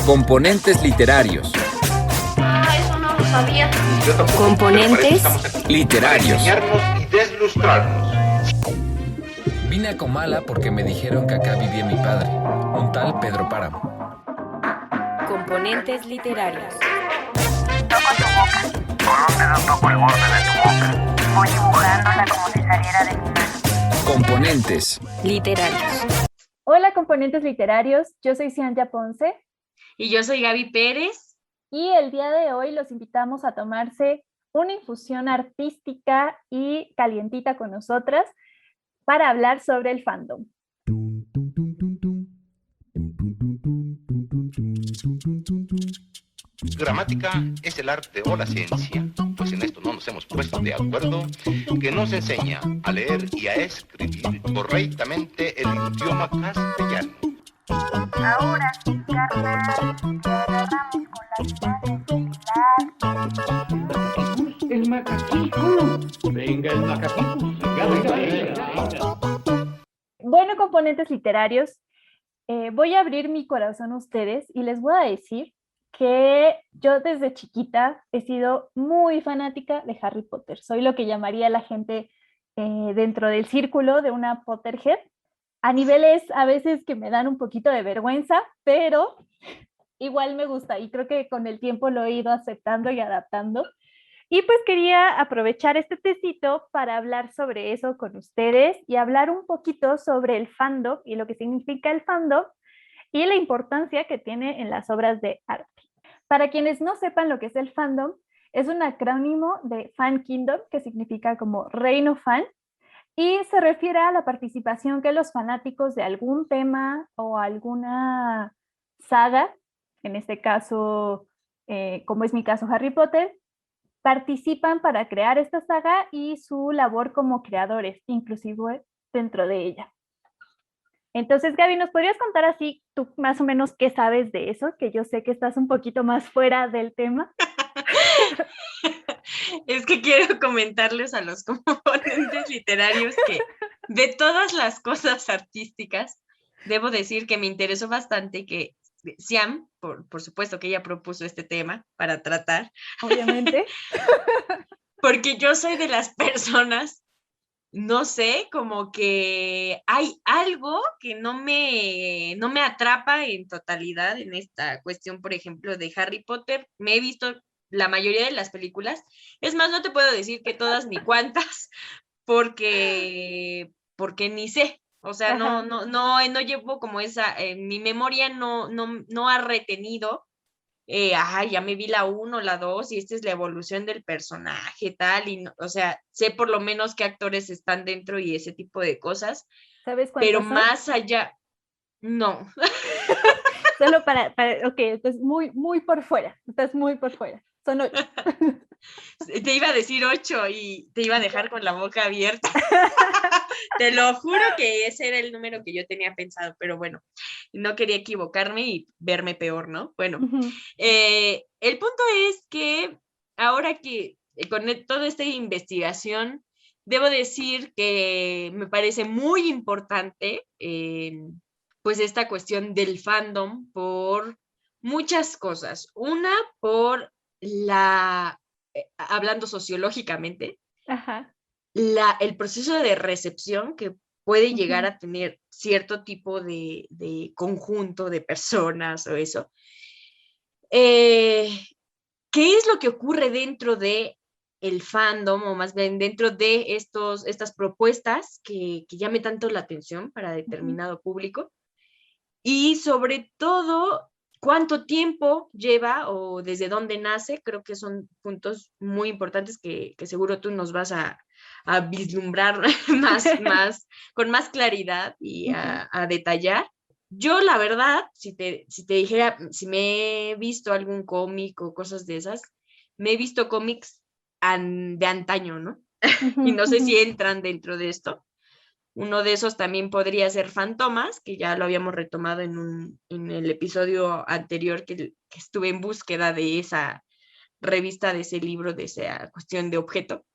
Componentes literarios. Eso no lo sabía. Componentes Literarios. Enseñarnos y deslustrarnos. Vine a Comala porque me dijeron que acá vivía mi padre, un tal Pedro Páramo. Componentes literarios. Toco tu boca. ¿Por dónde no toco el borde de tu boca? Voy dibujándola como si saliera de mi mano. Componentes Literarios. Hola, componentes literarios. Yo soy Ciantia Ponce. Y yo soy Gaby Pérez. Y el día de hoy los invitamos a tomarse una infusión artística y calientita con nosotras para hablar sobre el fandom. Gramática es el arte o la ciencia, pues en esto no nos hemos puesto de acuerdo, que nos enseña a leer y a escribir correctamente el idioma castellano. Ahora, carnal, te agarramos con las manos de El macaquito. Venga, el macaquito. Venga. Bueno, componentes literarios, voy a abrir mi corazón a ustedes y les voy a decir que yo desde chiquita he sido muy fanática de Harry Potter. Soy lo que llamaría la gente dentro del círculo de una Potterhead. A niveles a veces que me dan un poquito de vergüenza, pero igual me gusta y creo que con el tiempo lo he ido aceptando y adaptando. Y pues quería aprovechar este tecito para hablar sobre eso con ustedes y hablar un poquito sobre el fandom y lo que significa el fandom y la importancia que tiene en las obras de arte. Para quienes no sepan lo que es el fandom, es un acrónimo de Fan Kingdom, que significa como reino fan, y se refiere a la participación que los fanáticos de algún tema o alguna saga, en este caso, como es mi caso Harry Potter, participan para crear esta saga y su labor como creadores, inclusive dentro de ella. Entonces, Gaby, ¿nos podrías contar así tú más o menos qué sabes de eso? Que yo sé que estás un poquito más fuera del tema. Es que quiero comentarles a los componentes literarios que de todas las cosas artísticas, debo decir que me interesó bastante que Siam, por supuesto que ella propuso este tema para tratar. Obviamente. Porque yo soy de las personas, no sé, como que hay algo que no me atrapa en totalidad en esta cuestión, por ejemplo, de Harry Potter. Me he visto la mayoría de las películas. Es más, no te puedo decir que todas ni cuántas, porque ni sé. O sea, no llevo como esa, mi memoria no ha retenido. Ya me vi la 1, la 2 y esta es la evolución del personaje, tal, y no, o sea, sé por lo menos qué actores están dentro y ese tipo de cosas, ¿Sabes cuántos pero son? más allá, no. Solo ok, estás muy por fuera, estás muy por fuera. Son 8. Te iba a decir 8 y te iba a dejar con la boca abierta. Te lo juro que ese era el número que yo tenía pensado, pero bueno, no quería equivocarme y verme peor, ¿no? Bueno, el punto es que ahora que con toda esta investigación, debo decir que me parece muy importante pues esta cuestión del fandom por muchas cosas. Una, por hablando sociológicamente, Ajá. el proceso de recepción que puede llegar a tener cierto tipo de conjunto de personas o eso. ¿Qué es lo que ocurre dentro de el fandom o más bien dentro de estas propuestas que llame tanto la atención para determinado público? Y sobre todo, ¿cuánto tiempo lleva o desde dónde nace? Creo que son puntos muy importantes que seguro tú nos vas a vislumbrar con más claridad y a detallar. Yo, la verdad, si te dijera, si me he visto algún cómic o cosas de esas, me he visto cómics de antaño, ¿no? Y no sé si entran dentro de esto. Uno de esos también podría ser Fantomas, que ya lo habíamos retomado en el episodio anterior que estuve en búsqueda de esa revista, de ese libro, de esa cuestión de objeto,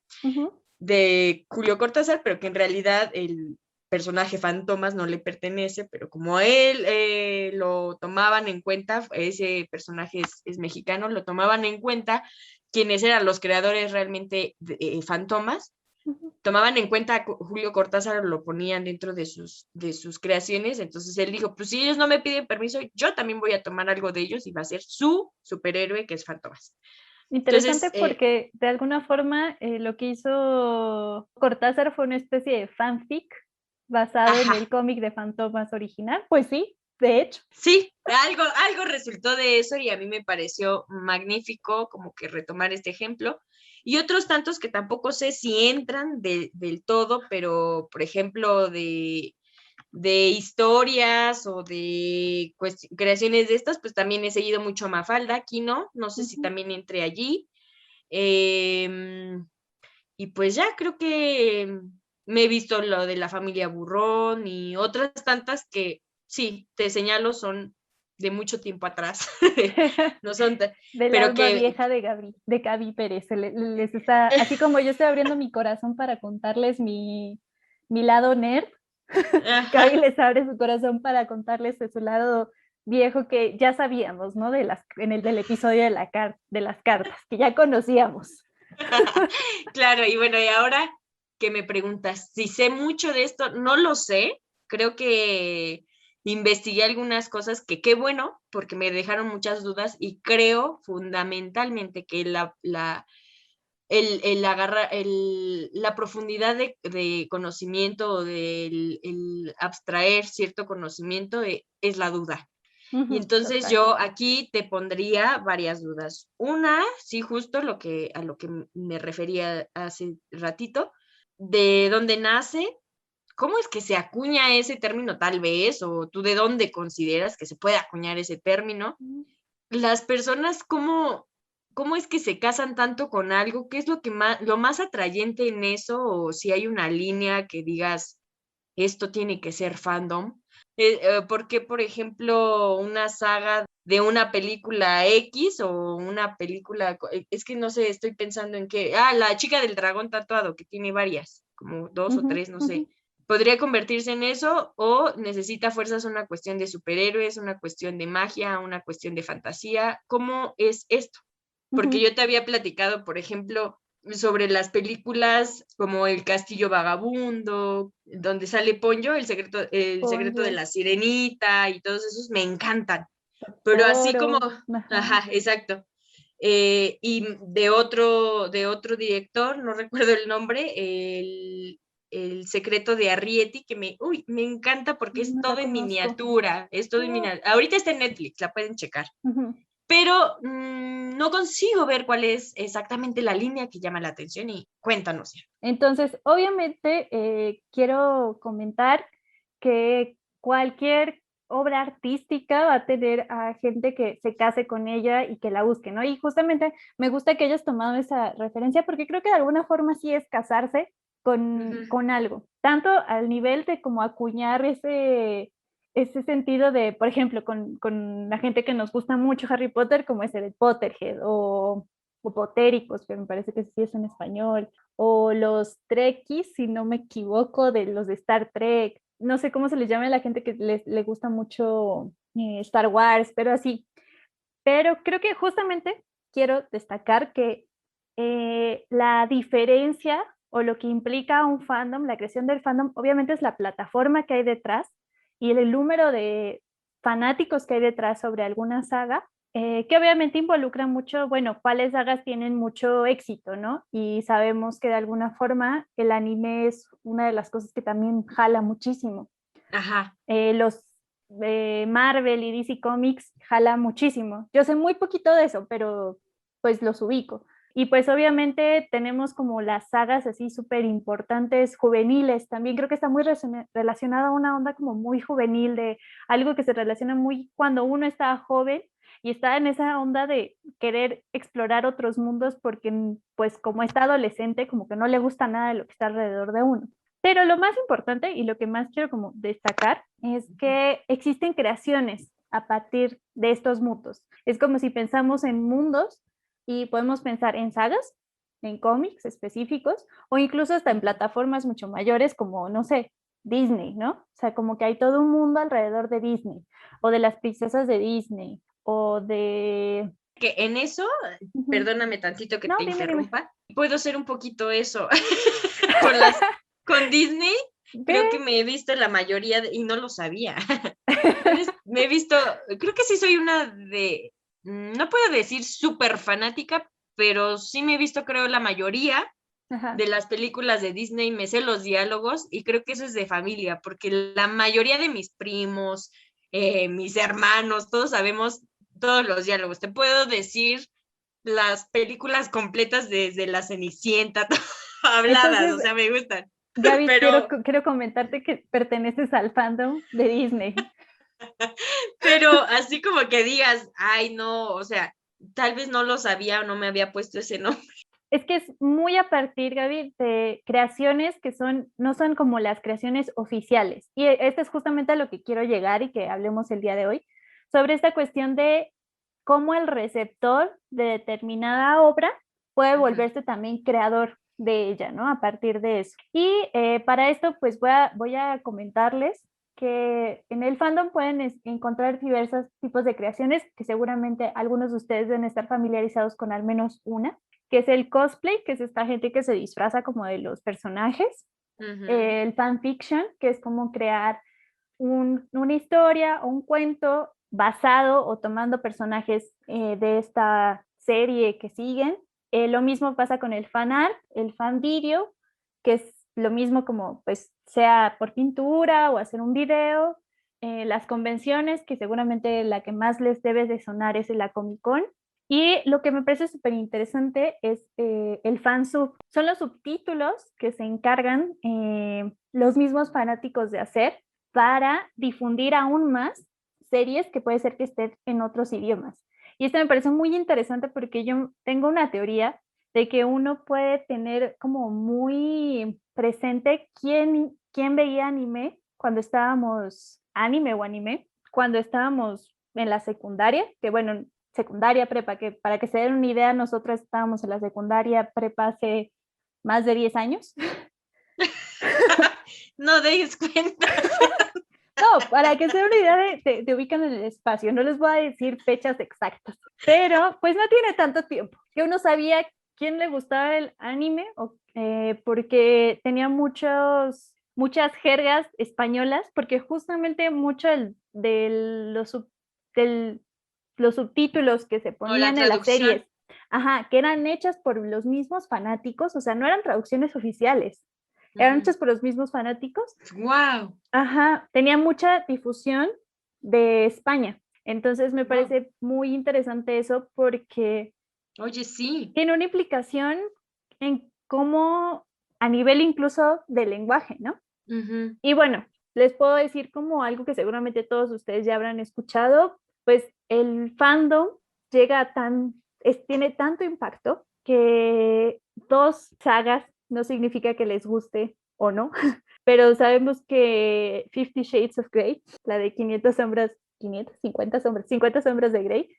de Julio Cortázar, pero que en realidad el personaje Fantomas no le pertenece, pero como a él lo tomaban en cuenta, ese personaje es mexicano, lo tomaban en cuenta quienes eran los creadores realmente de Fantomas, tomaban en cuenta a Julio Cortázar, lo ponían dentro de sus creaciones, entonces él dijo, pues si ellos no me piden permiso, yo también voy a tomar algo de ellos y va a ser su superhéroe, que es Fantomas. Interesante Entonces, porque de alguna forma lo que hizo Cortázar fue una especie de fanfic basado en el cómic de Fantomas original. Pues sí, de hecho. Sí, algo resultó de eso y a mí me pareció magnífico como que retomar este ejemplo. Y otros tantos que tampoco sé si entran del todo, pero por ejemplo de historias o de creaciones de estas, pues también he seguido mucho a Mafalda, aquí no sé si también entre allí. Y pues ya creo que me he visto lo de la familia Burrón y otras tantas que sí, te señalo, son de mucho tiempo atrás. No son Del pero alma que vieja de Gaby Pérez. Les está, así como yo estoy abriendo mi corazón para contarles mi lado nerd, Gaby les abre su corazón para contarles de su lado viejo que ya sabíamos, ¿no? Del episodio de las cartas, que ya conocíamos. Claro, y bueno, y ahora que me preguntas si sé mucho de esto, no lo sé, creo que investigué algunas cosas que qué bueno, porque me dejaron muchas dudas y creo fundamentalmente que la profundidad de conocimiento o el abstraer cierto conocimiento es la duda. Y entonces yo aquí te pondría varias dudas. Una, sí, justo a lo que me refería hace ratito, de dónde nace, cómo es que se acuña ese término tal vez, o tú de dónde consideras que se puede acuñar ese término. Las personas, ¿cómo es que se casan tanto con algo? ¿Qué es lo más atrayente en eso? O si hay una línea que digas, esto tiene que ser fandom. ¿Por qué, por ejemplo, una saga de una película X o una película, es que no sé, estoy pensando en que, la chica del dragón tatuado, que tiene varias, como 2 o 3, no sé, podría convertirse en eso o necesita fuerzas una cuestión de superhéroes, una cuestión de magia, una cuestión de fantasía? ¿Cómo es esto? Porque yo te había platicado, por ejemplo, sobre las películas como El Castillo Vagabundo, donde sale Ponyo, el secreto de la Sirenita y todos esos me encantan. Pero así como, exacto. Y de otro director, no recuerdo el nombre, el secreto de Arrietty, que me encanta porque es todo en miniatura, ahorita está en Netflix, la pueden checar. Pero no consigo ver cuál es exactamente la línea que llama la atención y cuéntanos. Entonces, obviamente, quiero comentar que cualquier obra artística va a tener a gente que se case con ella y que la busque, ¿no? Y justamente me gusta que hayas tomado esa referencia porque creo que de alguna forma sí es casarse con algo, tanto al nivel de como acuñar ese sentido de, por ejemplo, con la gente que nos gusta mucho Harry Potter, como es el Potterhead o potéricos, que me parece que sí es en español, o los Trekkies, si no me equivoco, de los de Star Trek, no sé cómo se les llama a la gente que le gusta mucho Star Wars, pero así. Pero creo que justamente quiero destacar que la diferencia o lo que implica un fandom, la creación del fandom, obviamente es la plataforma que hay detrás y el número de fanáticos que hay detrás sobre alguna saga, que obviamente involucra mucho, bueno, cuáles sagas tienen mucho éxito, ¿no? Y sabemos que de alguna forma el anime es una de las cosas que también jala muchísimo. Los Marvel y DC Comics jala muchísimo. Yo sé muy poquito de eso, pero pues los ubico. Y pues obviamente tenemos como las sagas así súper importantes, juveniles, también creo que está muy relacionada a una onda como muy juvenil, de algo que se relaciona muy cuando uno está joven y está en esa onda de querer explorar otros mundos porque pues como está adolescente como que no le gusta nada de lo que está alrededor de uno. Pero lo más importante y lo que más quiero como destacar es que existen creaciones a partir de estos mundos. Es como si pensamos en mundos y podemos pensar en sagas, en cómics específicos o incluso hasta en plataformas mucho mayores como, no sé, Disney, ¿no? O sea, como que hay todo un mundo alrededor de Disney, o de las princesas de Disney, o de... Que en eso, Ujú. perdóname tantito que No, te dime. interrumpa, puedo ser un poquito eso. Con Disney, creo que me he visto la mayoría y no lo sabía. Me he visto, creo que sí soy una no puedo decir súper fanática, pero sí me he visto, creo, la mayoría Ajá. de las películas de Disney, me sé los diálogos y creo que eso es de familia, porque la mayoría de mis primos, mis hermanos, todos sabemos todos los diálogos. Te puedo decir las películas completas desde La Cenicienta, habladas, Entonces, o sea, me gustan. Gaby, Pero, quiero comentarte que perteneces al fandom de Disney. pero así como que digas, ay, no, o sea, tal vez no lo sabía o no me había puesto ese nombre. Es que es muy a partir, Gaby, de creaciones que no son como las creaciones oficiales. Y esto es justamente a lo que quiero llegar y que hablemos el día de hoy, sobre esta cuestión de cómo el receptor de determinada obra puede volverse también creador de ella, ¿no? A partir de eso. Y para esto, pues voy a comentarles que en el fandom pueden encontrar diversos tipos de creaciones, que seguramente algunos de ustedes deben estar familiarizados con al menos una, que es el cosplay, que es esta gente que se disfraza como de los personajes, el fanfiction, que es como crear una historia o un cuento basado o tomando personajes de esta serie que siguen. Lo mismo pasa con el fan art, el fan video, que es lo mismo como pues sea por pintura o hacer un video. Las convenciones, que seguramente la que más les debe de sonar es la Comic Con. Y lo que me parece súper interesante es el fansub. Son los subtítulos que se encargan los mismos fanáticos de hacer para difundir aún más series que puede ser que estén en otros idiomas. Y esto me parece muy interesante porque yo tengo una teoría de que uno puede tener como muy presente quién veía anime cuando estábamos, cuando estábamos en la secundaria, que bueno, secundaria, prepa, que para que se den una idea, nosotros estábamos en la secundaria, prepa hace más de 10 años. No deis cuenta. No, para que se den una idea te ubican en el espacio, no les voy a decir fechas exactas, pero pues no tiene tanto tiempo, que uno sabía quién le gustaba el anime, porque tenía muchas jergas españolas, porque justamente mucho de los subtítulos que se ponían en las series, que eran hechas por los mismos fanáticos, o sea, no eran traducciones oficiales, eran hechas por los mismos fanáticos. ¡Wow! Tenía mucha difusión de España. Entonces me parece muy interesante eso porque... Oye, sí. Tiene una implicación en cómo, a nivel incluso del lenguaje, ¿no? Y bueno, les puedo decir como algo que seguramente todos ustedes ya habrán escuchado, pues el fandom tiene tanto impacto que 2 sagas no significa que les guste o no, pero sabemos que 50 Shades of Grey, la de 50 sombras de Grey,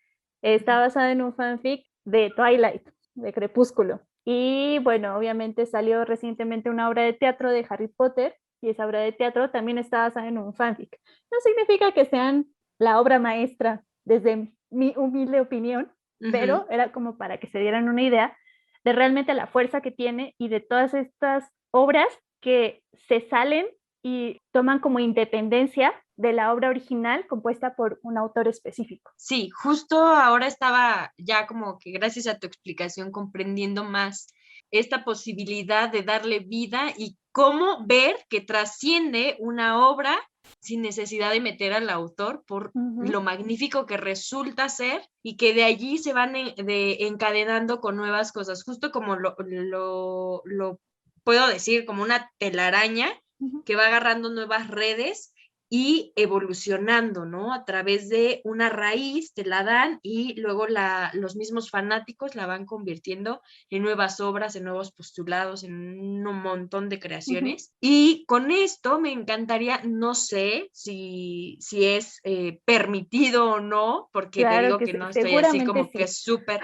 está basada en un fanfic de Twilight, de Crepúsculo. Y bueno, obviamente salió recientemente una obra de teatro de Harry Potter y esa obra de teatro también está basada en un fanfic. No significa que sean la obra maestra desde mi humilde opinión, pero era como para que se dieran una idea de realmente la fuerza que tiene y de todas estas obras que se salen y toman como independencia de la obra original compuesta por un autor específico. Sí, justo ahora estaba ya como que gracias a tu explicación comprendiendo más esta posibilidad de darle vida y cómo ver que trasciende una obra sin necesidad de meter al autor por lo magnífico que resulta ser y que de allí se van encadenando con nuevas cosas, justo como lo puedo decir, como una telaraña que va agarrando nuevas redes y evolucionando, ¿no? A través de una raíz te la dan y luego los mismos fanáticos la van convirtiendo en nuevas obras, en nuevos postulados, en un montón de creaciones. Y con esto me encantaría, no sé si es permitido o no, porque claro te digo que no estoy así como sí. Que súper...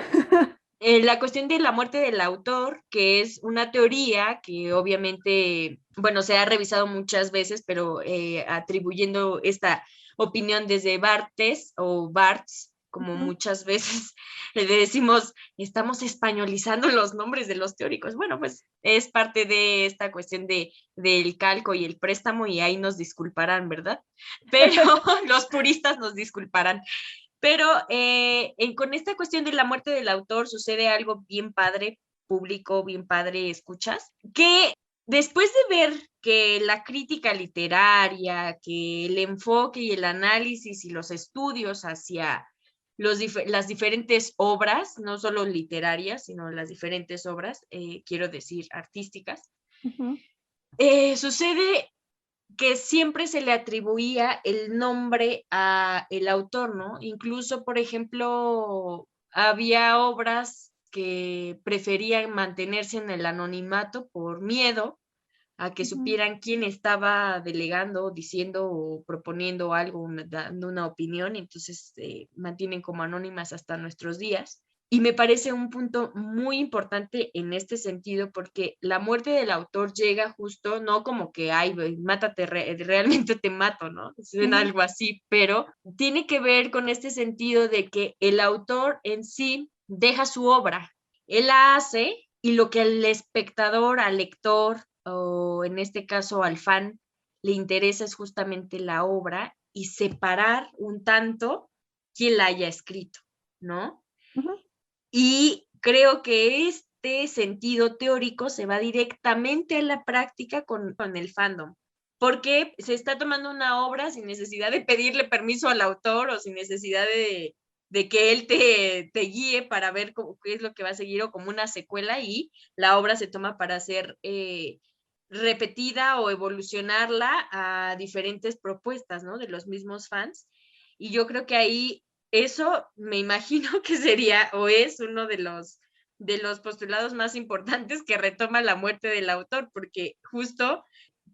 La cuestión de la muerte del autor, que es una teoría que obviamente, bueno, se ha revisado muchas veces, pero atribuyendo esta opinión desde Barthes o Barthes, como muchas veces le decimos, estamos españolizando los nombres de los teóricos. Bueno, pues es parte de esta cuestión del calco y el préstamo y ahí nos disculparán, ¿verdad? Pero los puristas nos disculparán. Pero con esta cuestión de la muerte del autor sucede algo bien padre, público, bien padre, escuchas, que después de ver que la crítica literaria, que el enfoque y el análisis y los estudios hacia las diferentes obras, no solo literarias, sino las diferentes obras, quiero decir artísticas, sucede que siempre se le atribuía el nombre a el autor, ¿no? Incluso, por ejemplo, había obras que preferían mantenerse en el anonimato por miedo a que supieran quién estaba delegando, diciendo o proponiendo algo, dando una opinión, entonces mantienen como anónimas hasta nuestros días. Y me parece un punto muy importante en este sentido porque la muerte del autor llega justo, no como que, ay, mátate, realmente te mato, ¿no? Suena algo así, pero tiene que ver con este sentido de que el autor en sí deja su obra, él la hace y lo que al espectador, al lector o en este caso al fan le interesa es justamente la obra y separar un tanto quién la haya escrito, ¿no? Y creo que este sentido teórico se va directamente a la práctica con el fandom, porque se está tomando una obra sin necesidad de pedirle permiso al autor o sin necesidad de que él te guíe para ver qué es lo que va a seguir o como una secuela y la obra se toma para ser repetida o evolucionarla a diferentes propuestas, ¿no? De los mismos fans. Y yo creo que ahí eso me imagino que sería o es uno de los postulados más importantes que retoma la muerte del autor, porque justo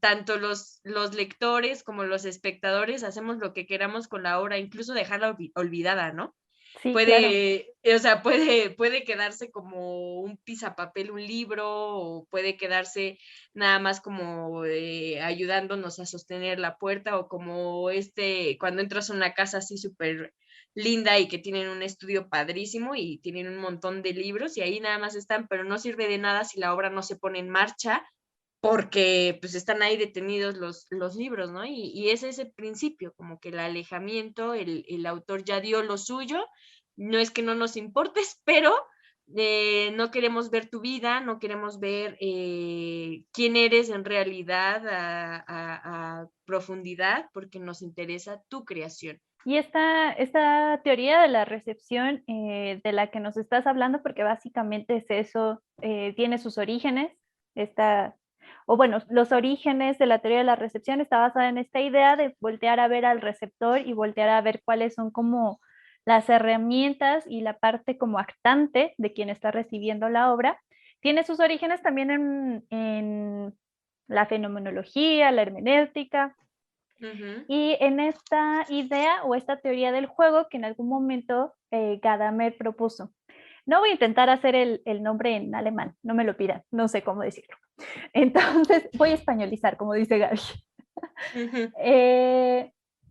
tanto los lectores como los espectadores hacemos lo que queramos con la obra, incluso dejarla olvidada, ¿no? Sí, puede, claro. O sea, puede quedarse como un pisapapel, un libro, o puede quedarse nada más como ayudándonos a sostener la puerta, o como cuando entras a una casa así súper linda y que tienen un estudio padrísimo y tienen un montón de libros y ahí nada más están, pero no sirve de nada si la obra no se pone en marcha porque pues están ahí detenidos los libros, ¿no? Y ese es el principio, como que el alejamiento, el autor ya dio lo suyo, no es que no nos importes, pero no queremos ver tu vida, no queremos ver quién eres en realidad a profundidad, porque nos interesa tu creación. Y esta teoría de la recepción de la que nos estás hablando, porque básicamente es eso, tiene sus orígenes, los orígenes de la teoría de la recepción está basada en esta idea de voltear a ver al receptor y voltear a ver cuáles son como las herramientas y la parte como actante de quien está recibiendo la obra. Tiene sus orígenes también en la fenomenología, la hermenéutica, y en esta idea o esta teoría del juego que en algún momento Gadamer propuso. No voy a intentar hacer el nombre en alemán, no me lo pidan, no sé cómo decirlo. Entonces voy a españolizar, como dice Gaby.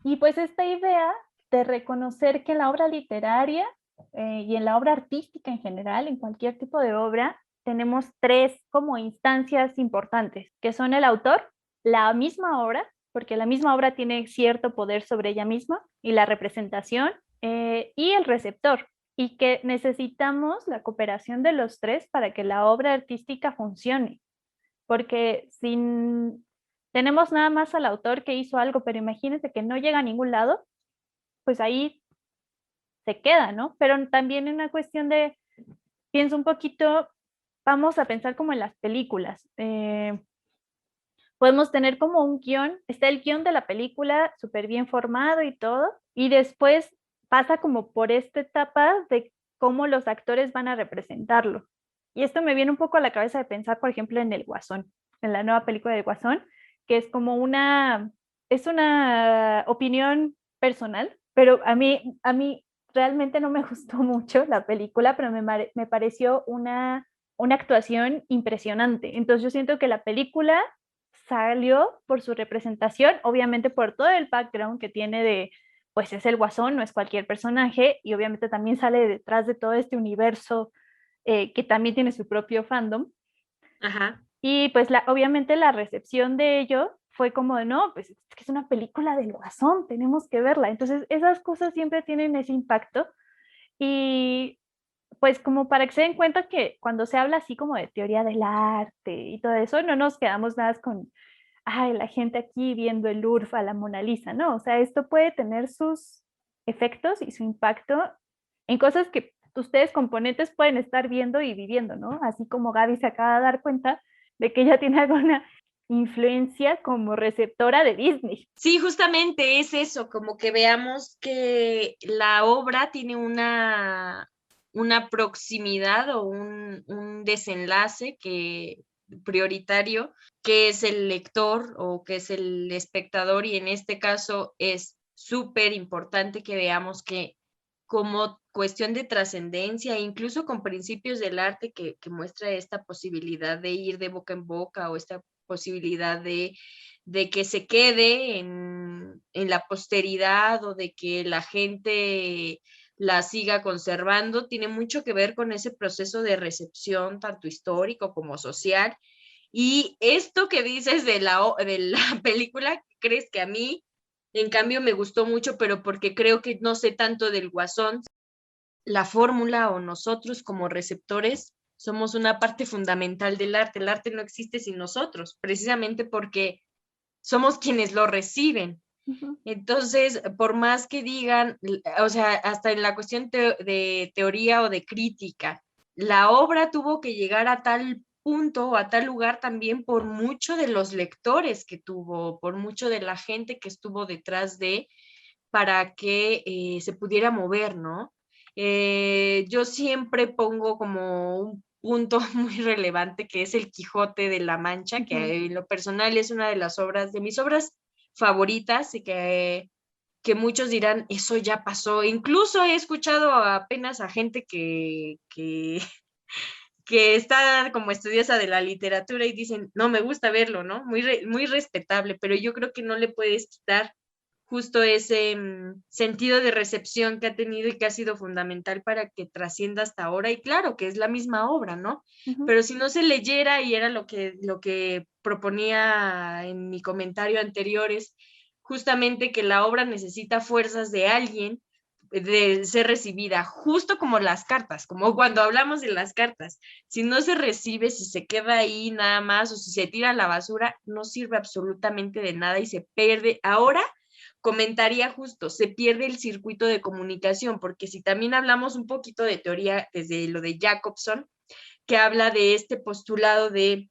Y pues esta idea de reconocer que en la obra literaria y en la obra artística en general, en cualquier tipo de obra, tenemos tres como instancias importantes, que son el autor, la misma obra, porque la misma obra tiene cierto poder sobre ella misma, y la representación, y el receptor, y que necesitamos la cooperación de los tres para que la obra artística funcione, porque tenemos nada más al autor que hizo algo, pero imagínense que no llega a ningún lado, pues ahí se queda, ¿no? Pero también en una cuestión de, pienso un poquito, vamos a pensar como en las películas, podemos tener como un guión, está el guión de la película súper bien formado y todo, y después pasa como por esta etapa de cómo los actores van a representarlo. Y esto me viene un poco a la cabeza de pensar, por ejemplo, en El Guasón, en la nueva película del Guasón, que es como es una opinión personal, pero a mí realmente no me gustó mucho la película, pero me pareció una actuación impresionante. Entonces yo siento que la película salió por su representación, obviamente por todo el background que tiene de, pues es el Guasón, no es cualquier personaje, y obviamente también sale detrás de todo este universo que también tiene su propio fandom. Ajá. Y pues obviamente la recepción de ello fue como de, no, pues es que es una película del Guasón, tenemos que verla. Entonces esas cosas siempre tienen ese impacto. Y pues como para que se den cuenta que cuando se habla así como de teoría del arte y todo eso, no nos quedamos nada con, ay, la gente aquí viendo el URF a la Mona Lisa, ¿no? O sea, esto puede tener sus efectos y su impacto en cosas que ustedes componentes pueden estar viendo y viviendo, ¿no? Así como Gaby se acaba de dar cuenta de que ella tiene alguna influencia como receptora de Disney. Sí, justamente es eso, como que veamos que la obra tiene una proximidad o un desenlace prioritario, que es el lector o que es el espectador, y en este caso es súper importante que veamos que como cuestión de trascendencia, incluso con principios del arte que muestra esta posibilidad de ir de boca en boca o esta posibilidad de que se quede en la posteridad o de que la gente la siga conservando, tiene mucho que ver con ese proceso de recepción, tanto histórico como social. Y esto que dices de la película, ¿crees que a mí, en cambio, me gustó mucho, pero porque creo que no sé tanto del Guasón? La fórmula o nosotros como receptores somos una parte fundamental del arte. El arte no existe sin nosotros, precisamente porque somos quienes lo reciben. Uh-huh. Entonces, por más que digan, o sea, hasta en la cuestión de teoría o de crítica, la obra tuvo que llegar a tal punto o a tal lugar también por mucho de los lectores que tuvo, por mucho de la gente que estuvo detrás para que se pudiera mover, ¿no? Yo siempre pongo como un punto muy relevante que es el Quijote de la Mancha, que en lo personal es una de mis obras favoritas, y que muchos dirán, eso ya pasó. Incluso he escuchado apenas a gente que está como estudiosa de la literatura y dicen, no, me gusta verlo, ¿no? Muy respetable, pero yo creo que no le puedes quitar justo ese sentido de recepción que ha tenido y que ha sido fundamental para que trascienda hasta ahora. Y claro, que es la misma obra, ¿no? Uh-huh. Pero si no se leyera, y era lo que proponía en mi comentario anterior, es justamente que la obra necesita fuerzas de alguien de ser recibida, justo como las cartas, como cuando hablamos de las cartas. Si no se recibe, si se queda ahí nada más o si se tira a la basura, no sirve absolutamente de nada y se pierde. Ahora comentaría justo, se pierde el circuito de comunicación, porque si también hablamos un poquito de teoría desde lo de Jacobson, que habla de este postulado de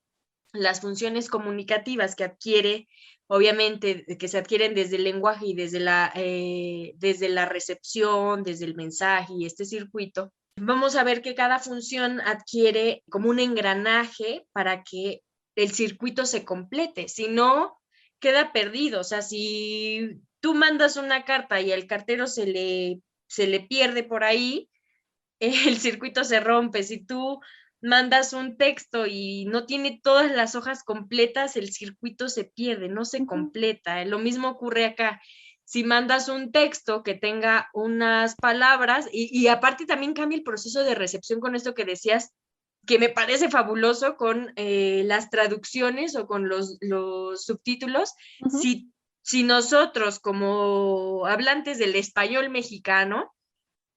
las funciones comunicativas que adquiere, obviamente, que se adquieren desde el lenguaje y desde la recepción, desde el mensaje y este circuito, vamos a ver que cada función adquiere como un engranaje para que el circuito se complete, si no, queda perdido. O sea, si tú mandas una carta y al cartero se le pierde por ahí, el circuito se rompe. Si tú mandas un texto y no tiene todas las hojas completas, el circuito se pierde, no se completa. Lo mismo ocurre acá. Si mandas un texto que tenga unas palabras, y aparte también cambia el proceso de recepción con esto que decías, que me parece fabuloso con las traducciones o con los subtítulos. Uh-huh. Si nosotros como hablantes del español mexicano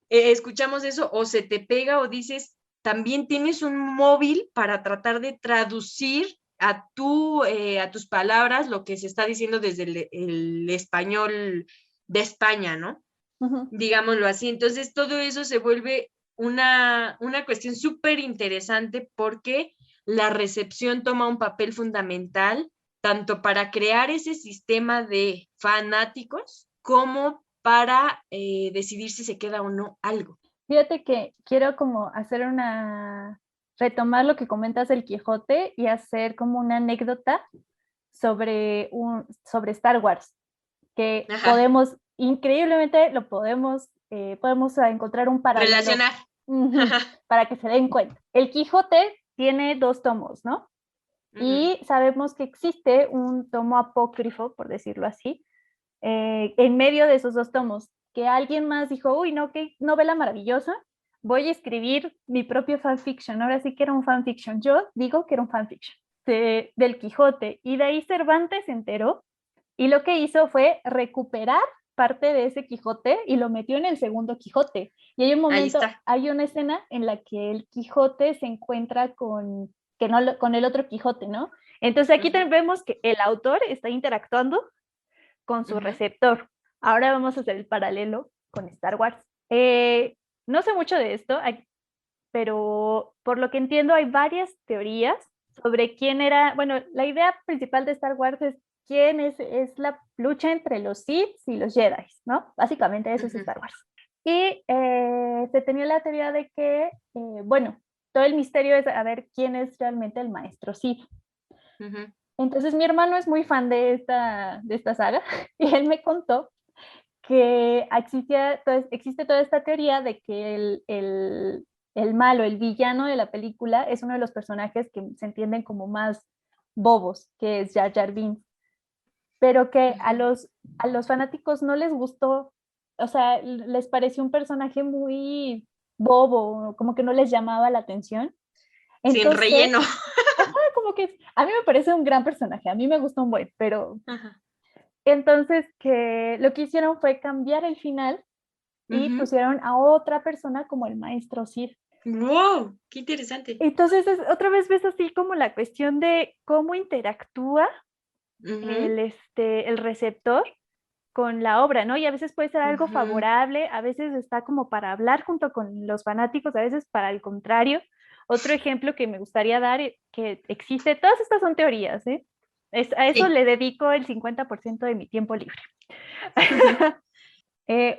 escuchamos eso, o se te pega o dices, también tienes un móvil para tratar de traducir a tus palabras lo que se está diciendo desde el español de España, ¿no? Uh-huh. Digámoslo así. Entonces todo eso se vuelve una cuestión súper interesante, porque la recepción toma un papel fundamental tanto para crear ese sistema de fanáticos como para decidir si se queda o no algo. Fíjate que quiero como retomar lo que comentas del Quijote y hacer como una anécdota sobre Star Wars, que increíblemente lo podemos podemos encontrar un paralelo. Relacionar. Ujú, para que se den cuenta. El Quijote tiene 2 tomos, ¿no? Y sabemos que existe un tomo apócrifo, por decirlo así, en medio de esos 2 tomos, que alguien más dijo, uy, no, qué novela maravillosa, voy a escribir mi propio fanfiction. Ahora sí que era un fanfiction. Yo digo que era un fanfiction del Quijote. Y de ahí Cervantes se enteró y lo que hizo fue recuperar parte de ese Quijote y lo metió en el segundo Quijote. Y hay un momento, hay una escena en la que el Quijote se encuentra con el otro Quijote, ¿no? Entonces aquí vemos que el autor está interactuando con su receptor. Ahora vamos a hacer el paralelo con Star Wars. No sé mucho de esto, pero por lo que entiendo hay varias teorías sobre quién era, bueno, la idea principal de Star Wars es quién es la lucha entre los Sith y los Jedi, ¿no? Básicamente eso es Star Wars. Y se tenía la teoría de que, bueno, todo el misterio es a ver quién es realmente el maestro Sith. Entonces mi hermano es muy fan de esta saga y él me contó que existe toda esta teoría de que el malo, el villano de la película es uno de los personajes que se entienden como más bobos, que es Jar Jar Binks, pero que a los fanáticos no les gustó, o sea, les pareció un personaje muy bobo, como que no les llamaba la atención. Entonces, sin relleno. Como que a mí me parece un gran personaje, a mí me gustó un buen, pero... Entonces, que lo que hicieron fue cambiar el final y pusieron a otra persona como el maestro Sith. ¡Wow! ¡Qué interesante! Entonces, otra vez ves así como la cuestión de cómo interactúa el receptor con la obra, ¿no? Y a veces puede ser algo favorable, a veces está como para hablar junto con los fanáticos, a veces para el contrario. Otro ejemplo que me gustaría dar, que existe, todas estas son teorías, ¿eh? A eso le dedico el 50% de mi tiempo libre.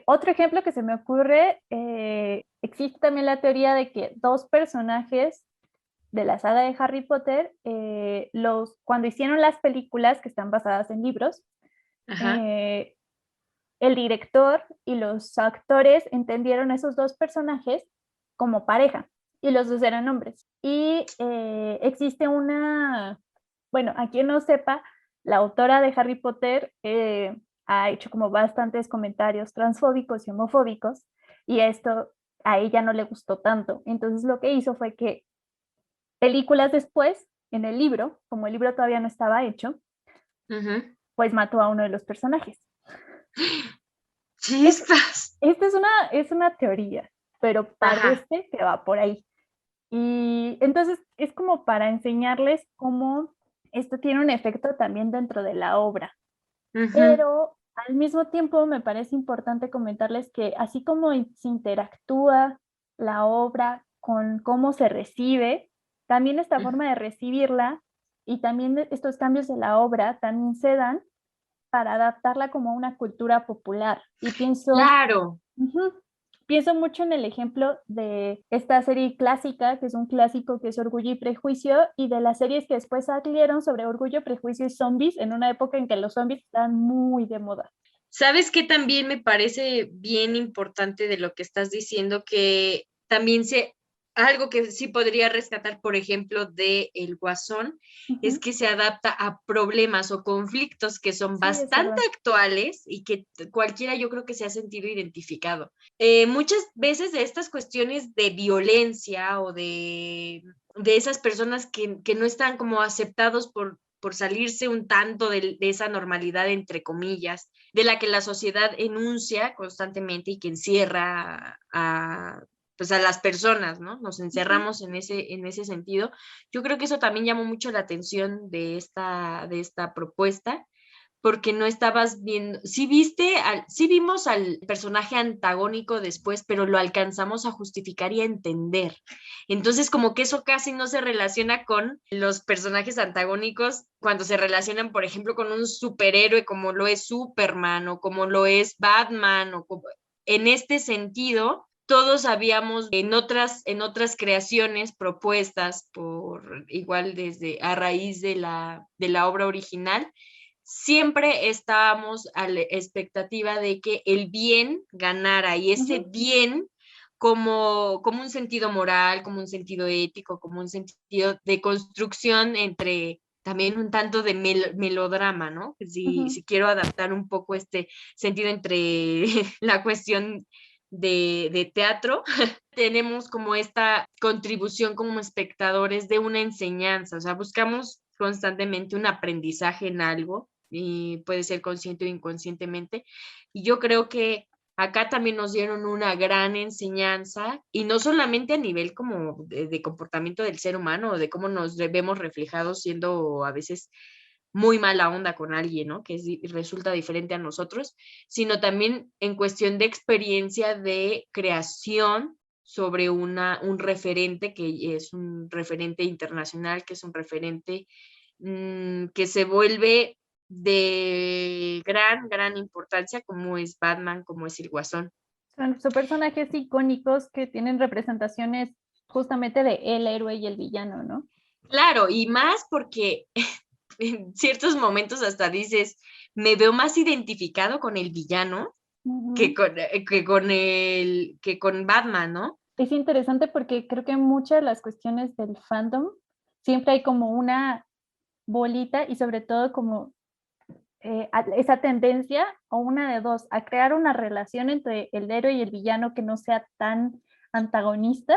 Otro ejemplo que se me ocurre, existe también la teoría de que 2 personajes de la saga de Harry Potter, cuando hicieron las películas que están basadas en libros, el director y los actores entendieron a esos 2 personajes como pareja, y los 2 eran hombres. Y existe bueno, a quien no sepa, la autora de Harry Potter ha hecho como bastantes comentarios transfóbicos y homofóbicos, y esto a ella no le gustó tanto. Entonces lo que hizo fue que películas después, en el libro, como el libro todavía no estaba hecho, pues mató a uno de los personajes. ¡Chispas! Esta es una teoría, pero parece que va por ahí. Y entonces es como para enseñarles cómo esto tiene un efecto también dentro de la obra. Pero al mismo tiempo me parece importante comentarles que así como se interactúa la obra con cómo se recibe, también esta forma de recibirla y también estos cambios de la obra también se dan para adaptarla como a una cultura popular. Y pienso... ¡Claro! Pienso mucho en el ejemplo de esta serie clásica, que es un clásico que es Orgullo y Prejuicio, y de las series que después salieron sobre Orgullo, Prejuicio y zombies, en una época en que los zombies están muy de moda. ¿Sabes qué también me parece bien importante de lo que estás diciendo? Que también algo que sí podría rescatar, por ejemplo, de El Guasón, es que se adapta a problemas o conflictos que son bastante actuales y que cualquiera yo creo que se ha sentido identificado. Muchas veces de estas cuestiones de violencia o de esas personas que no están como aceptados por salirse un tanto de esa normalidad, entre comillas, de la que la sociedad enuncia constantemente y que encierra pues a las personas, ¿no? Nos encerramos en ese sentido. Yo creo que eso también llamó mucho la atención de esta propuesta, porque no estabas viendo, sí vimos al personaje antagónico después, pero lo alcanzamos a justificar y a entender. Entonces, como que eso casi no se relaciona con los personajes antagónicos cuando se relacionan, por ejemplo, con un superhéroe como lo es Superman o como lo es Batman, en este sentido. Todos habíamos en otras creaciones propuestas por igual a raíz de la obra original, siempre estábamos a la expectativa de que el bien ganara, y ese bien como un sentido moral, como un sentido ético, como un sentido de construcción entre también un tanto de melodrama, ¿no? Si quiero adaptar un poco este sentido entre la cuestión de teatro, tenemos como esta contribución como espectadores de una enseñanza, o sea, buscamos constantemente un aprendizaje en algo, y puede ser consciente o inconscientemente, y yo creo que acá también nos dieron una gran enseñanza, y no solamente a nivel como de comportamiento del ser humano, o de cómo nos vemos reflejados siendo a veces muy mala onda con alguien, ¿no? Que resulta diferente a nosotros, sino también en cuestión de experiencia de creación sobre un referente que es un referente internacional, que es un referente que se vuelve de gran importancia, como es Batman, como es el Guasón. Son personajes icónicos que tienen representaciones justamente de el héroe y el villano, ¿no? Claro, y más porque en ciertos momentos hasta dices, me veo más identificado con el villano que con Batman, ¿no? Es interesante porque creo que muchas de las cuestiones del fandom siempre hay como una bolita, y sobre todo como esa tendencia, o una de dos, a crear una relación entre el héroe y el villano que no sea tan antagonista,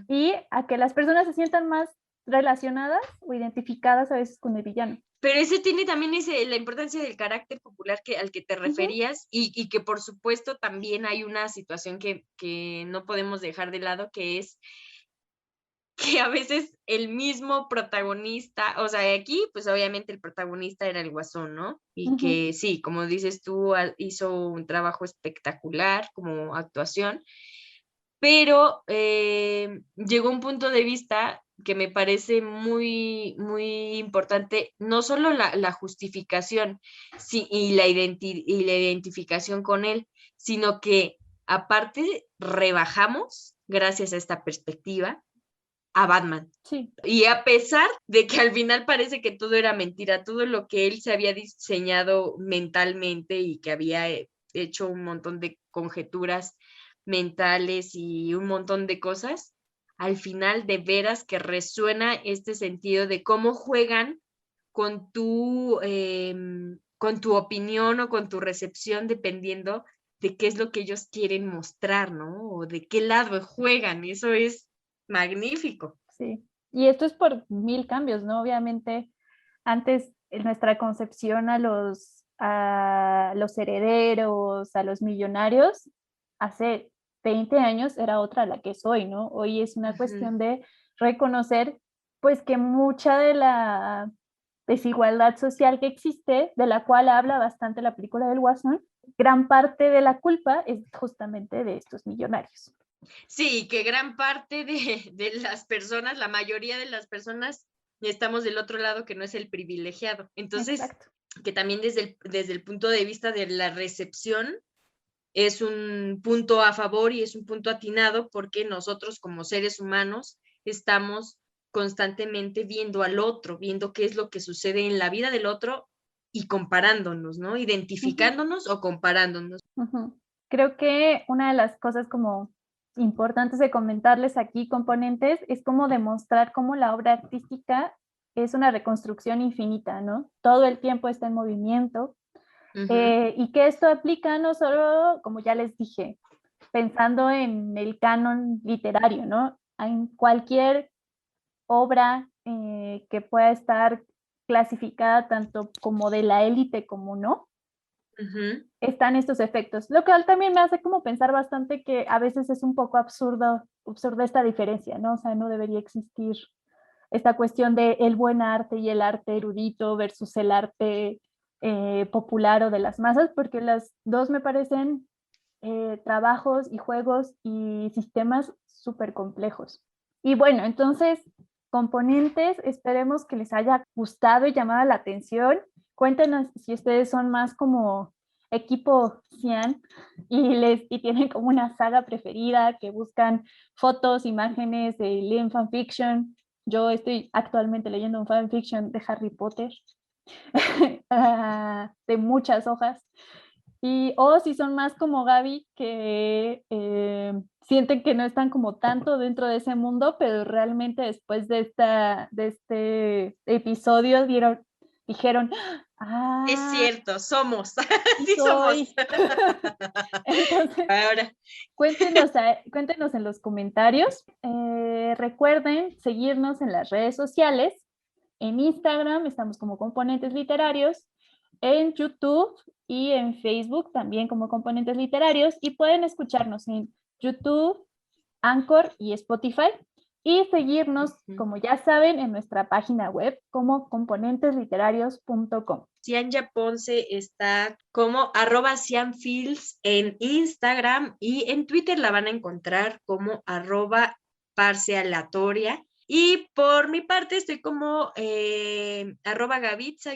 y a que las personas se sientan más relacionadas o identificadas a veces con el villano. Pero ese tiene también la importancia del carácter popular al que te referías, y que por supuesto también hay una situación que no podemos dejar de lado, que es que a veces el mismo protagonista, o sea, aquí pues obviamente el protagonista era el Guasón, ¿no? Y que sí, como dices tú, hizo un trabajo espectacular como actuación, pero llegó un punto de vista que me parece muy importante, no solo la justificación y la identificación con él, sino que aparte rebajamos, gracias a esta perspectiva, a Batman. Sí. Y a pesar de que al final parece que todo era mentira, todo lo que él se había diseñado mentalmente y que había hecho un montón de conjeturas mentales y un montón de cosas, al final de veras que resuena este sentido de cómo juegan con tu opinión o con tu recepción, dependiendo de qué es lo que ellos quieren mostrar, ¿no? O de qué lado juegan. Eso es magnífico. Sí, y esto es por 1000 cambios, ¿no? Obviamente, antes en nuestra concepción a los herederos, a los millonarios, hace 20 años era otra la que es hoy, ¿no? Hoy es una cuestión de reconocer, pues, que mucha de la desigualdad social que existe, de la cual habla bastante la película del Guasón, gran parte de la culpa es justamente de estos millonarios. Sí, que gran parte de las personas, la mayoría de las personas, estamos del otro lado, que no es el privilegiado. Entonces, exacto, que también desde el punto de vista de la recepción es un punto a favor y es un punto atinado, porque nosotros como seres humanos estamos constantemente viendo al otro, viendo qué es lo que sucede en la vida del otro y comparándonos, ¿no? Identificándonos o comparándonos. Creo que una de las cosas como importantes de comentarles aquí, componentes, es como demostrar cómo la obra artística es una reconstrucción infinita, ¿no? Todo el tiempo está en movimiento, y que esto aplica no solo, como ya les dije, pensando en el canon literario, ¿no? En cualquier obra que pueda estar clasificada tanto como de la élite como no, están estos efectos, lo cual también me hace como pensar bastante que a veces es un poco absurda esta diferencia, ¿no? O sea, no debería existir esta cuestión de el buen arte y el arte erudito versus el arte popular o de las masas, porque las dos me parecen trabajos y juegos y sistemas súper complejos. Y bueno, entonces, componentes, esperemos que les haya gustado y llamado la atención. Cuéntenos si ustedes son más como equipo Cian y tienen como una saga preferida, que buscan fotos, imágenes, leen fanfiction. Yo estoy actualmente leyendo un fanfiction de Harry Potter. de muchas hojas. O si son más como Gaby, que sienten que no están como tanto dentro de ese mundo, pero realmente después de este episodio dijeron, Es cierto, somos. Sí soy. somos. Entonces, Ahora, cuéntenos en los comentarios. Recuerden seguirnos en las redes sociales. En Instagram estamos como Componentes Literarios, en YouTube y en Facebook también como Componentes Literarios, y pueden escucharnos en YouTube, Anchor y Spotify, y seguirnos, como ya saben, en nuestra página web como componentesliterarios.com. Cianya Ponce está como @cianfils en Instagram, y en Twitter la van a encontrar como @parsealeatoria. Y por mi parte estoy como @gavitza_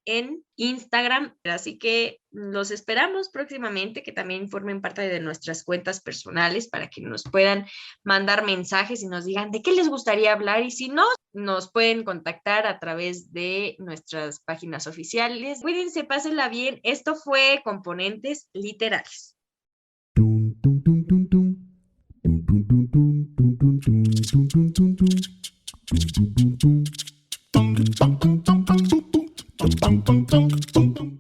en Instagram. Así que los esperamos próximamente, que también formen parte de nuestras cuentas personales para que nos puedan mandar mensajes y nos digan de qué les gustaría hablar. Y si no, nos pueden contactar a través de nuestras páginas oficiales. Cuídense, pásenla bien. Esto fue Componentes Literarios. Tum tum tum tum tum tum tum tum tum tum tum tum.